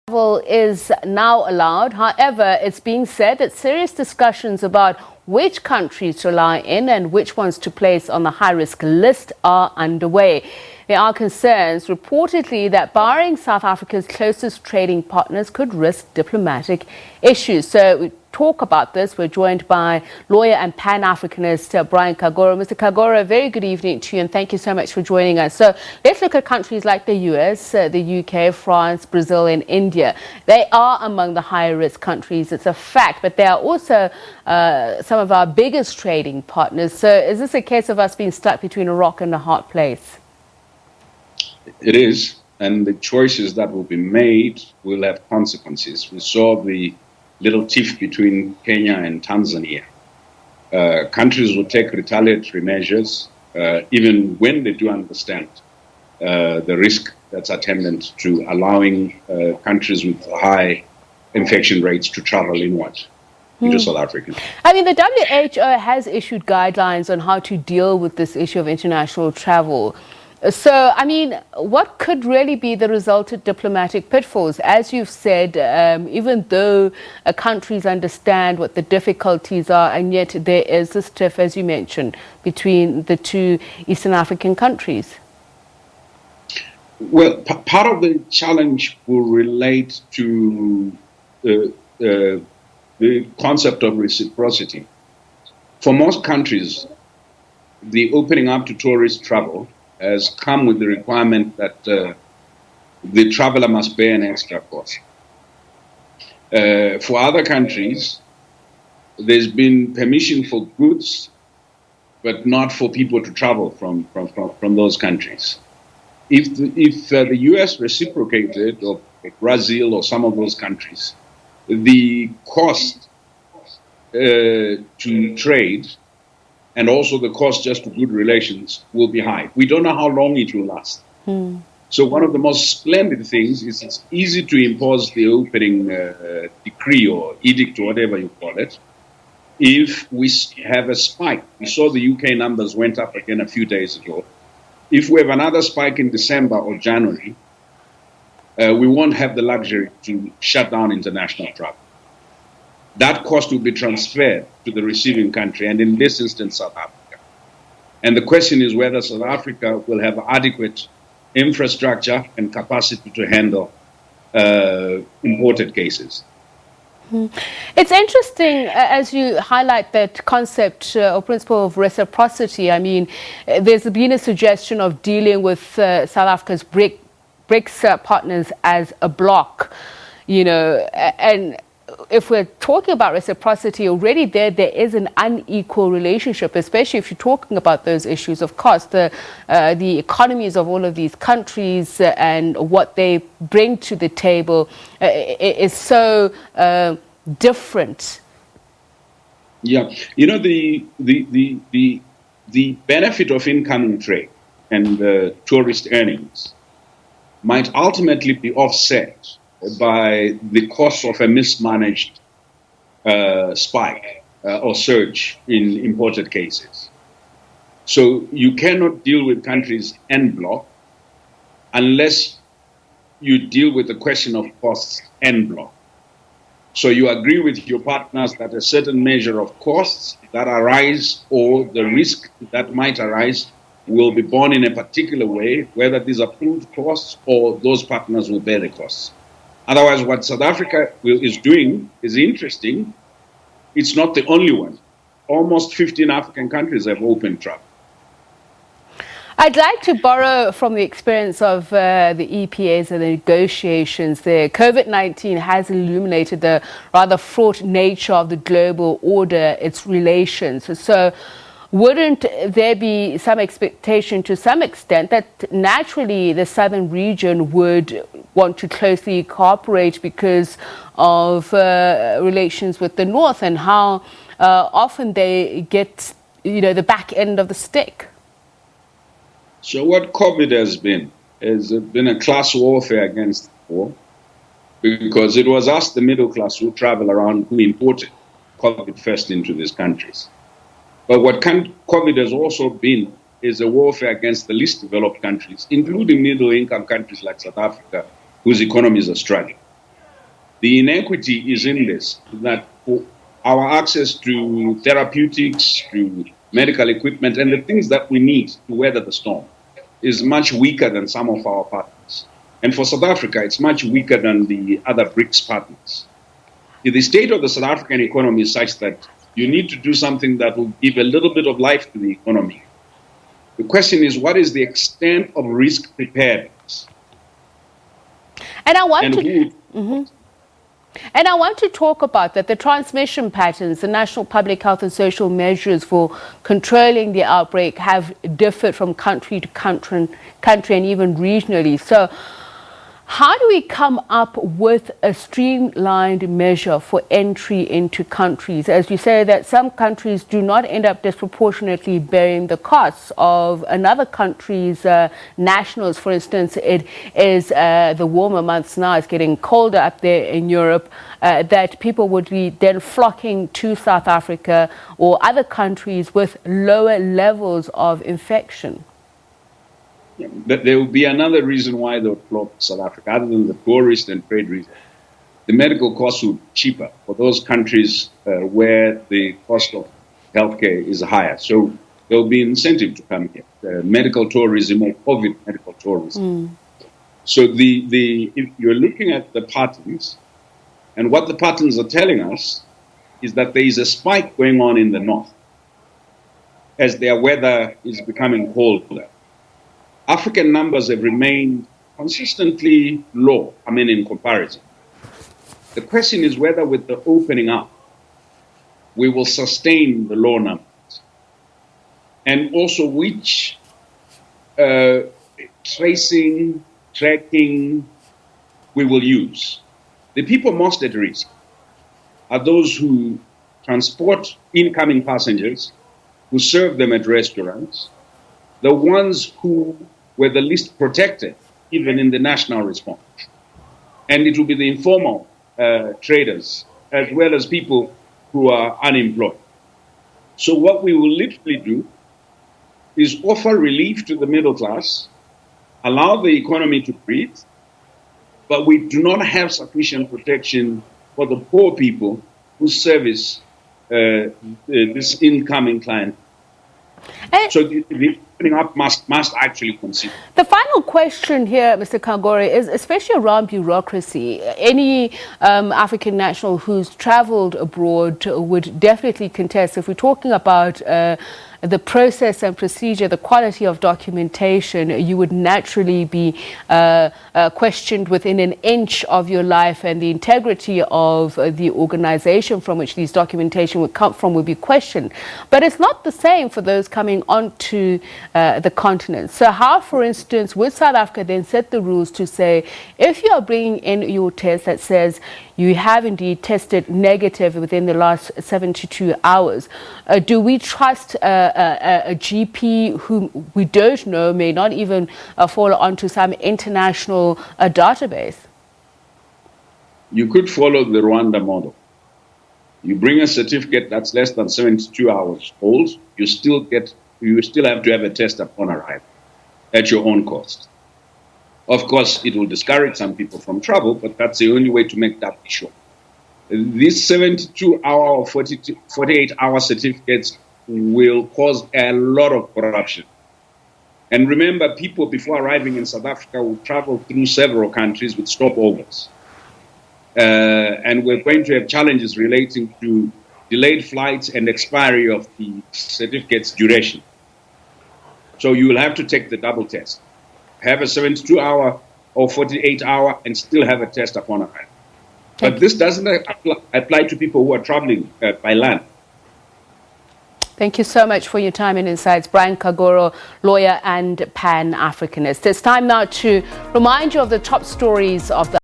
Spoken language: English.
Travel is now allowed. However, it's being said that serious discussions about which countries to allow in and which ones to place on the high-risk list are underway. There are concerns reportedly that barring South Africa's closest trading partners could risk diplomatic issues. So we talk about this. We're joined by lawyer and Pan-Africanist Brian Karogo. Mr. Karogo, very good evening to you and thank you so much for joining us. So let's look at countries like the US, the UK, France, Brazil and India. They are among the higher risk countries. It's a fact, but they are also some of our biggest trading partners. So is this a case of us being stuck between a rock and a hard place? It is, and the choices that will be made will have consequences. We saw the little tiff between Kenya and Tanzania. Countries will take retaliatory measures, even when they do understand the risk that's attendant to allowing countries with high infection rates to travel inward into South Africa. I mean, the WHO has issued guidelines on how to deal with this issue of international travel. So, I mean, what could really be the result of diplomatic pitfalls? As you've said, even though countries understand what the difficulties are, and yet there is this tiff, as you mentioned, between the two Eastern African countries. Well, part of the challenge will relate to the concept of reciprocity. For most countries, the opening up to tourist travel has come with the requirement that the traveler must bear an extra cost. For other countries, there's been permission for goods, but not for people to travel from those countries. If the US reciprocated, or Brazil or some of those countries, the cost to trade and also the cost just to good relations will be high. We don't know how long it will last. So one of the most splendid things is it's easy to impose the opening decree or edict or whatever you call it. If we have a spike, we saw the UK numbers went up again a few days ago. If we have another spike in December or January, we won't have the luxury to shut down international travel. That cost will be transferred to the receiving country, and in this instance, South Africa. And the question is whether South Africa will have adequate infrastructure and capacity to handle imported cases. It's interesting as you highlight that concept or principle of reciprocity. I mean, there's been a suggestion of dealing with South Africa's BRICS partners as a bloc, you know, and if we're talking about reciprocity, already there is an unequal relationship, especially if you're talking about those issues of cost, the economies of all of these countries and what they bring to the table is so different. Yeah, you know, the benefit of incoming trade and tourist earnings might ultimately be offset by the cost of a mismanaged spike or surge in imported cases. So you cannot deal with countries en bloc unless you deal with the question of costs en bloc. So you agree with your partners that a certain measure of costs that arise or the risk that might arise will be borne in a particular way, whether these are pooled costs or those partners will bear the costs. Otherwise, what South Africa is doing is interesting. It's not the only one. Almost 15 African countries have open travel. I'd like to borrow from the experience of the EPAs and the negotiations there. COVID-19 has illuminated the rather fraught nature of the global order, its relations. So wouldn't there be some expectation to some extent that naturally the southern region would want to closely cooperate because of relations with the north and how often they get, you know, the back end of the stick? So what COVID has been a class warfare against war, because it was us, the middle class, who travel around, who imported COVID first into these countries. But what COVID has also been is a warfare against the least developed countries, including middle-income countries like South Africa, whose economies are struggling. The inequity is in this, that our access to therapeutics, to medical equipment, and the things that we need to weather the storm is much weaker than some of our partners. And for South Africa, it's much weaker than the other BRICS partners. The state of the South African economy is such that you need to do something that will give a little bit of life to the economy. The question is, what is the extent of risk preparedness? And I want to talk about that. The transmission patterns, the national public health and social measures for controlling the outbreak have differed from country to country and even regionally. So how do we come up with a streamlined measure for entry into countries? As you say, that some countries do not end up disproportionately bearing the costs of another country's nationals. For instance, it is the warmer months now, it's getting colder up there in Europe, that people would be then flocking to South Africa or other countries with lower levels of infection. But there will be another reason why they would flock to South Africa, other than the tourist and trade reason. The medical costs would be cheaper for those countries where the cost of healthcare is higher. So there will be incentive to come here. Medical tourism or COVID medical tourism. So if you're looking at the patterns, and what the patterns are telling us is that there is a spike going on in the north as their weather is becoming colder. African numbers have remained consistently low, in comparison. The question is whether with the opening up, we will sustain the low numbers. And also which tracing, tracking we will use. The people most at risk are those who transport incoming passengers, who serve them at restaurants, the ones who were the least protected, even in the national response. And it will be the informal traders, as well as people who are unemployed. So what we will literally do is offer relief to the middle class, allow the economy to breathe, but we do not have sufficient protection for the poor people who service this incoming client. So the opening up must actually consider. The final question here, Mr. Karogo, is especially around bureaucracy. Any African national who's traveled abroad would definitely contest. If we're talking about the process and procedure, the quality of documentation, you would naturally be questioned within an inch of your life, and the integrity of the organization from which these documentation would come from would be questioned. But it's not the same for those coming onto the continent. So how, for instance, would South Africa then set the rules to say, if you are bringing in your test that says you have indeed tested negative within the last 72 hours, do we trust a GP whom we don't know, may not even fall onto some international database? You could follow the Rwanda model. You bring a certificate that's less than 72 hours old, you still have to have a test upon arrival at your own cost. Of course, it will discourage some people from travel, but that's the only way to make that be sure. These 72-hour or 48-hour certificates will cause a lot of corruption. And remember, people before arriving in South Africa will travel through several countries with stopovers. And we're going to have challenges relating to delayed flights and expiry of the certificate's duration. So you will have to take the double test. Have a 72-hour or 48-hour and still have a test upon arrival. But this doesn't apply to people who are traveling by land. Thank you so much for your time and insights. Brian Karogo, lawyer and Pan-Africanist. It's time now to remind you of the top stories of the